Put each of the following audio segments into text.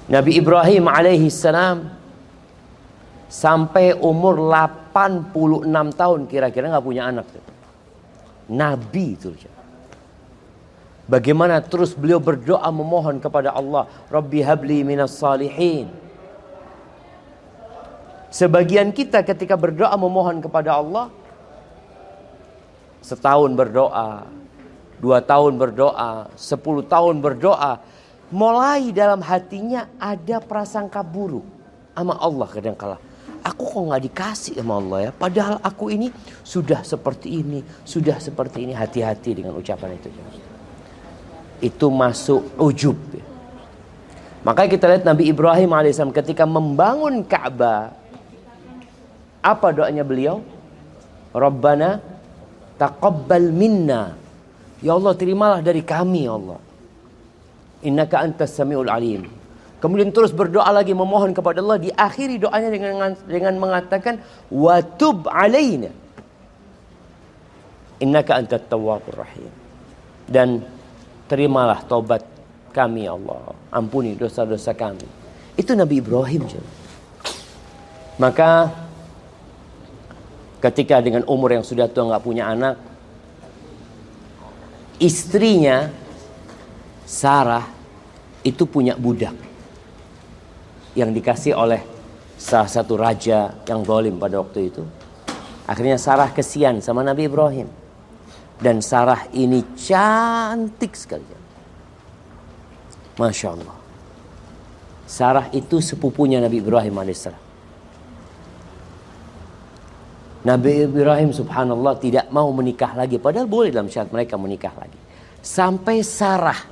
Nabi Ibrahim alaihi salam sampai umur 86 tahun kira-kira nggak punya anak. Nabi itu. Bagaimana terus beliau berdoa memohon kepada Allah, Rabbi habli minas salihin. Sebagian kita ketika berdoa memohon kepada Allah, setahun berdoa, 2 tahun berdoa, 10 tahun berdoa, mulai dalam hatinya ada prasangka buruk sama Allah kadang-kala. Aku kok nggak dikasih sama Allah ya, padahal aku ini sudah seperti ini, sudah seperti ini. Hati-hati dengan ucapan itu. Itu masuk ujub. Makanya kita lihat Nabi Ibrahim alaihissalam ketika membangun Ka'bah, apa doanya beliau? Rabbana taqabbal minna. Ya Allah, terimalah dari kami ya Allah. Innaka antas samiul alim. Kemudian terus berdoa lagi memohon kepada Allah, diakhiri doanya dengan mengatakan wa tub alaina. Innaka antat tawwabur rahim. Dan terimalah taubat kami ya Allah, ampuni dosa-dosa kami. Itu Nabi Ibrahim. Maka ketika dengan umur yang sudah tua nggak punya anak, istrinya Sarah itu punya budak yang dikasih oleh salah satu raja yang zalim pada waktu itu. Akhirnya Sarah kesian sama Nabi Ibrahim. Dan Sarah ini cantik sekali. Masya Allah. Sarah itu sepupunya Nabi Ibrahim alaihissalam. Nabi Ibrahim subhanallah tidak mau menikah lagi. Padahal boleh dalam syariat mereka menikah lagi. Sampai Sarah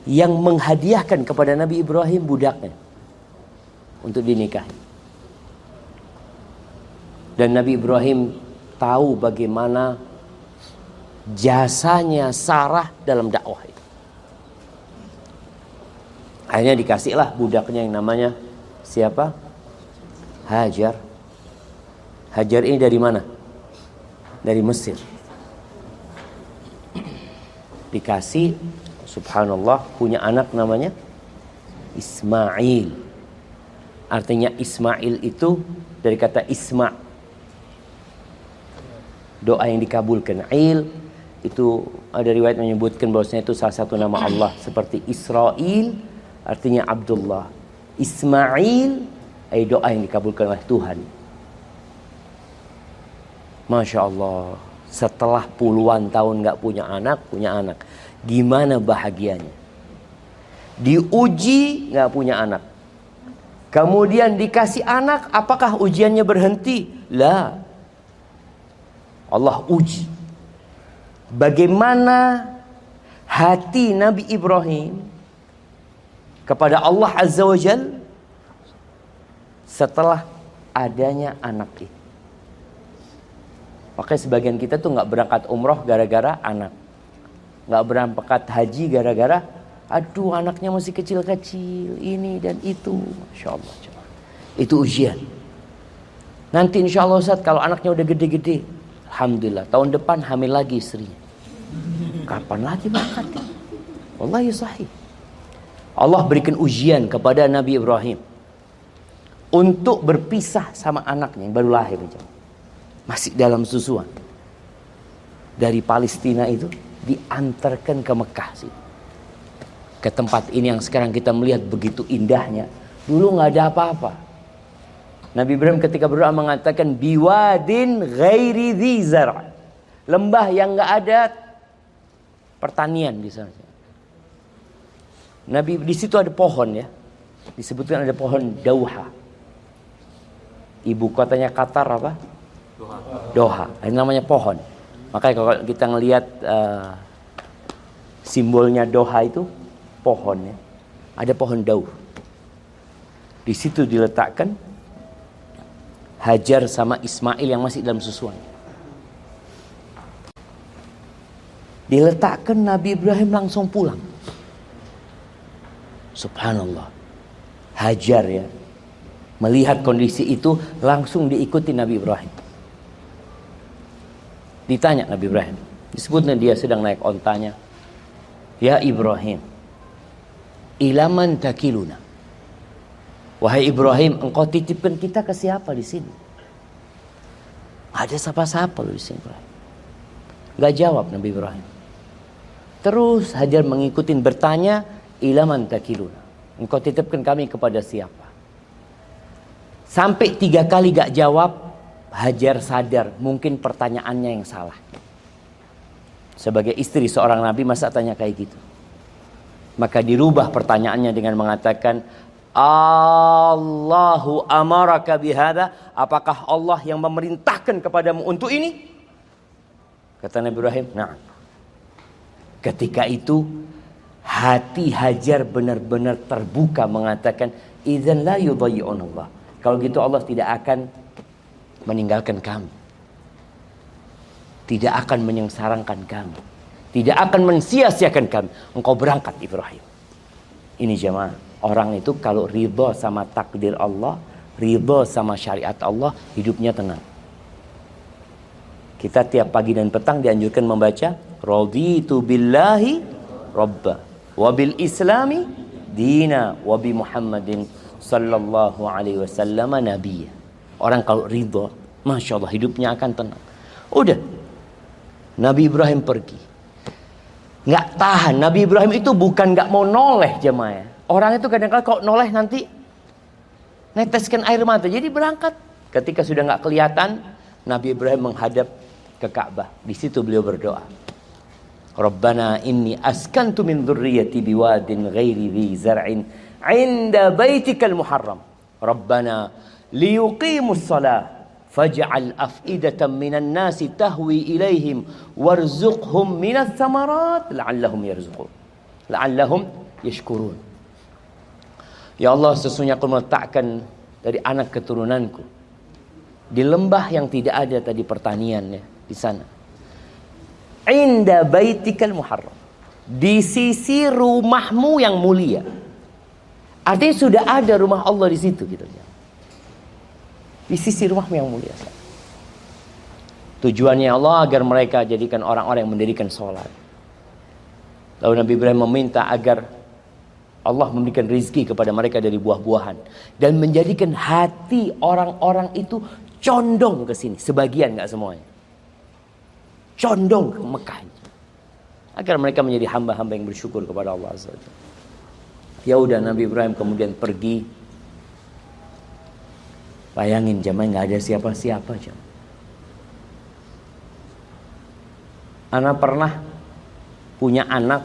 yang menghadiahkan kepada Nabi Ibrahim budaknya untuk dinikahi. Dan Nabi Ibrahim tahu bagaimana jasanya Sarah dalam dakwah itu. Akhirnya dikasihlah budaknya yang namanya siapa? Hajar. Hajar ini dari mana? Dari Mesir. Dikasih, subhanallah, punya anak namanya Ismail. Artinya Ismail itu dari kata isma', doa yang dikabulkan. Il itu ada riwayat menyebutkan bahwasanya itu salah satu nama Allah, seperti Israel artinya Abdullah, Ismail doa yang dikabulkan oleh Tuhan. Masya Allah, setelah puluhan tahun nggak punya anak, punya anak. Gimana bahagianya? Diuji nggak punya anak, kemudian dikasih anak, apakah ujiannya berhenti? La. Allah uji bagaimana hati Nabi Ibrahim kepada Allah Azza wa Jal setelah adanya anak itu. Makanya sebagian kita tuh nggak berangkat umroh gara-gara anak, nggak berangkat haji gara-gara aduh anaknya masih kecil-kecil ini dan itu. Masya Allah, itu ujian. Nanti insya Allah Ustaz kalau anaknya udah gede-gede, alhamdulillah tahun depan hamil lagi istrinya. Kapan lagi berangkat? Wallahi sahih. Allah berikan ujian kepada Nabi Ibrahim untuk berpisah sama anaknya yang baru lahir, masih dalam susuan. Dari Palestina itu diantarkan ke Mekah sih, ke tempat ini yang sekarang kita melihat begitu indahnya. Dulu nggak ada apa-apa. Nabi Ibrahim ketika berdoa mengatakan biwadin ghairi dzi zar', lembah yang nggak ada pertanian di sana. Nabi di situ ada pohon ya, disebutkan ada pohon Dauha. Ibu kotanya Qatar apa? Doha. Ini namanya pohon. Makanya kalau kita ngelihat simbolnya Doha itu pohon ya, ada pohon Dauh. Di situ diletakkan Hajar sama Ismail yang masih dalam susuan. Diletakkan, Nabi Ibrahim langsung pulang. Subhanallah. Hajar ya, melihat kondisi itu langsung diikuti Nabi Ibrahim. Ditanya Nabi Ibrahim, disebutnya dia sedang naik ontanya. Ya Ibrahim, ilaman takiluna. Wahai Ibrahim, engkau titipkan kita ke siapa di sini? Ada siapa-siapa lu di sini, Ibrahim. Gak jawab Nabi Ibrahim. Terus Hajar mengikutin bertanya, ilaman takiluna. Engkau titipkan kami kepada siapa? Sampai 3 kali gak jawab, Hajar sadar mungkin pertanyaannya yang salah. Sebagai istri seorang Nabi masa tanya kayak gitu? Maka dirubah pertanyaannya dengan mengatakan, Allahu amaraka bihada, apakah Allah yang memerintahkan kepadamu untuk ini? Kata Nabi Ibrahim, nah. Ketika itu hati Hajar benar-benar terbuka mengatakan, idzan la yudayyi'un Allah. Kalau gitu Allah tidak akan meninggalkan kami, tidak akan menyengsarakan kami, tidak akan mensia-siakan kami. Engkau berangkat Ibrahim. Ini jemaah, orang itu kalau ridha sama takdir Allah, ridha sama syariat Allah, hidupnya tenang. Kita tiap pagi dan petang dianjurkan membaca raditu billahi rabba wa bil islami dina wa bi Muhammadin sallallahu alaihi wasallam nabiyya. Orang kalau ridha, Masya Allah hidupnya akan tenang. Udah, Nabi Ibrahim pergi. Nggak tahan, Nabi Ibrahim itu bukan nggak mau noleh jemaah. Orang itu kadang-kadang kalau noleh nanti neteskan air mata. Jadi berangkat. Ketika sudah nggak kelihatan, Nabi Ibrahim menghadap ke Ka'bah. Di situ beliau berdoa. Rabbana inni askantu min dzurriyyati biwadin ghairi dzi zar'in 'inda baitikal muharram. Rabbana liyuqimus shalah faj'al af'idatan minan nasi tahwi ilaihim warzuqhum minats tsamarat la'allahum yarzuqun la'allahum yashkurun. Ya Allah, sesungguhnya aku meletakkan dari anak keturunanku di lembah yang tidak ada tadi pertaniannya di sana, inda baitikal muharram, di sisi rumahmu yang mulia. Artinya sudah ada rumah Allah di situ gitu. Di sisi rumahmu yang mulia. Tujuannya Allah agar mereka jadikan orang-orang yang mendirikan sholat. Lalu Nabi Ibrahim meminta agar Allah memberikan rezeki kepada mereka dari buah-buahan dan menjadikan hati orang-orang itu condong ke sini. Sebagian, nggak semuanya. Condong ke Mekah. Agar mereka menjadi hamba-hamba yang bersyukur kepada Allah Azza wa Jalla. Ya udah, Nabi Ibrahim kemudian pergi. Bayangin jemaah, nggak ada siapa-siapa jemaah. Ana pernah punya anak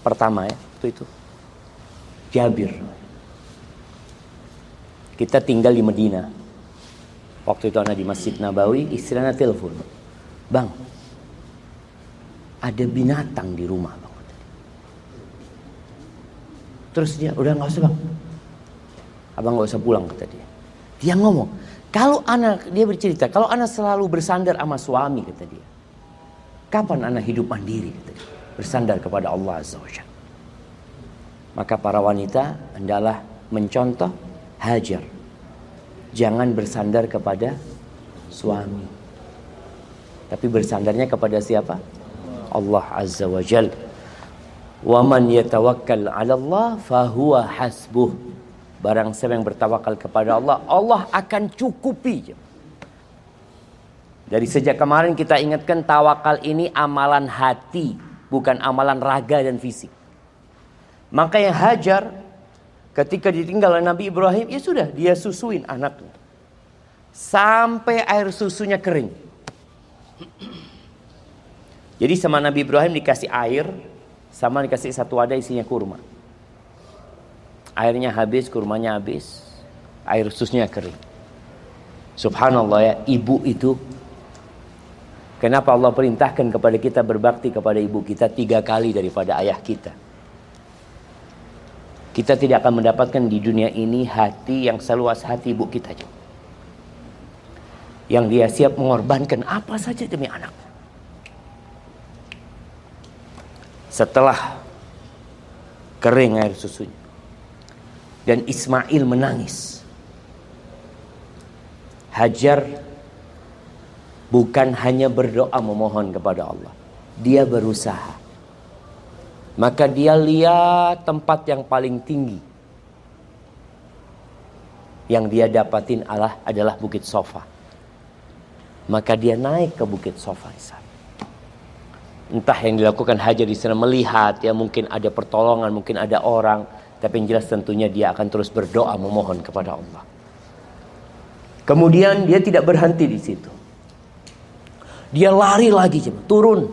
pertama ya, itu Jabir. Kita tinggal di Medina. Waktu itu ana di Masjid Nabawi, istrinya telepon, "Bang, ada binatang di rumah, Bang." Terus dia, "Udah nggak usah, Bang. Abang nggak usah pulang," kata dia. Dia ngomong, dia bercerita, kalau anak selalu bersandar sama suami, kata dia. Kapan anak hidup mandiri, kata dia. Bersandar kepada Allah Azza wa Jalla. Maka para wanita hendaklah mencontoh Hajar. Jangan bersandar kepada suami. Tapi bersandarnya kepada siapa? Allah Azza wa Jalla. Wa man yatawakkal 'ala Allah fahuwa hasbuh. Barang siapa yang bertawakal kepada Allah, Allah akan cukupi. Dari sejak kemarin kita ingatkan, tawakal ini amalan hati, bukan amalan raga dan fisik. Maka yang Hajar ketika ditinggal oleh Nabi Ibrahim, ya sudah, dia susuin anaknya sampai air susunya kering. Jadi sama Nabi Ibrahim dikasih air, sama dikasih satu wadah isinya kurma. Airnya habis, kurmanya habis, air susunya kering. Subhanallah ya, ibu itu, kenapa Allah perintahkan kepada kita berbakti kepada ibu kita 3 kali daripada ayah kita. Kita tidak akan mendapatkan di dunia ini hati yang seluas hati ibu kita. Yang dia siap mengorbankan apa saja demi anak. Setelah kering air susunya dan Ismail menangis, Hajar bukan hanya berdoa memohon kepada Allah, dia berusaha Maka dia lihat tempat yang paling tinggi. Yang dia dapatin adalah Bukit Sofa. Maka dia naik ke Bukit Sofa di sana. Entah yang dilakukan Hajar di sana melihat, ya mungkin ada pertolongan, mungkin ada orang, tapi yang jelas tentunya dia akan terus berdoa memohon kepada Allah. Kemudian dia tidak berhenti di situ. Dia lari lagi, turun.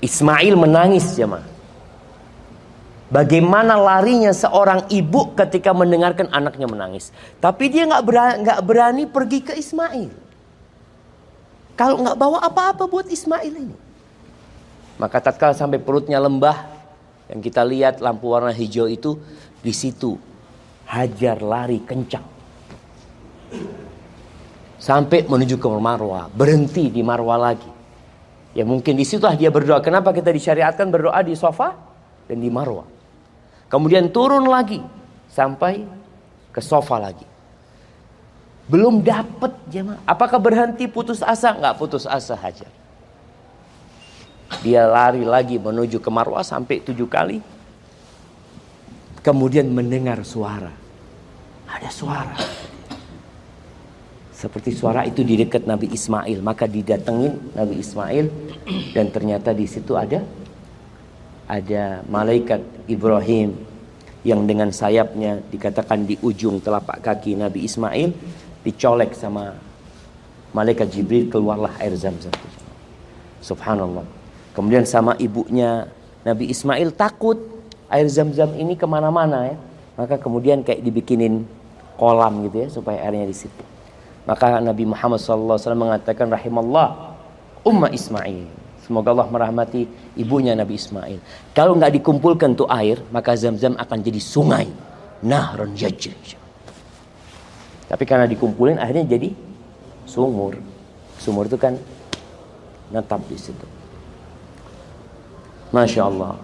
Ismail menangis, jemaah. Bagaimana larinya seorang ibu ketika mendengarkan anaknya menangis. Tapi dia nggak berani pergi ke Ismail. Kalau nggak bawa apa-apa buat Ismail ini. Maka tatkala sampai perutnya lembah, yang kita lihat lampu warna hijau itu, di situ Hajar lari kencang. Sampai menuju ke Marwah, berhenti di Marwah lagi. Ya mungkin di situlah dia berdoa. Kenapa kita disyariatkan berdoa di Sofa dan di Marwah? Kemudian turun lagi sampai ke Sofa lagi. Belum dapat jemaah. Apakah berhenti putus asa? Enggak putus asa Hajar. Dia lari lagi menuju ke Marwah sampai 7 kali. Kemudian mendengar suara. Ada suara. Seperti suara itu di dekat Nabi Ismail. Maka didatengin Nabi Ismail. Dan ternyata di situ ada malaikat Ibrahim. Yang dengan sayapnya dikatakan di ujung telapak kaki Nabi Ismail. Dicolek sama malaikat Jibril, keluarlah air Zam-Zam. Subhanallah. Kemudian sama ibunya Nabi Ismail takut air Zam-Zam ini kemana-mana ya. Maka kemudian kayak dibikinin kolam gitu ya, supaya airnya di situ. Maka Nabi Muhammad SAW mengatakan rahimallah Umma Ismail. Semoga Allah merahmati ibunya Nabi Ismail. Kalau nggak dikumpulkan tuh air, maka Zam-Zam akan jadi sungai. Nahrun yajri. Tapi karena dikumpulin akhirnya jadi sumur. Sumur itu kan netap di situ. Masya Allah.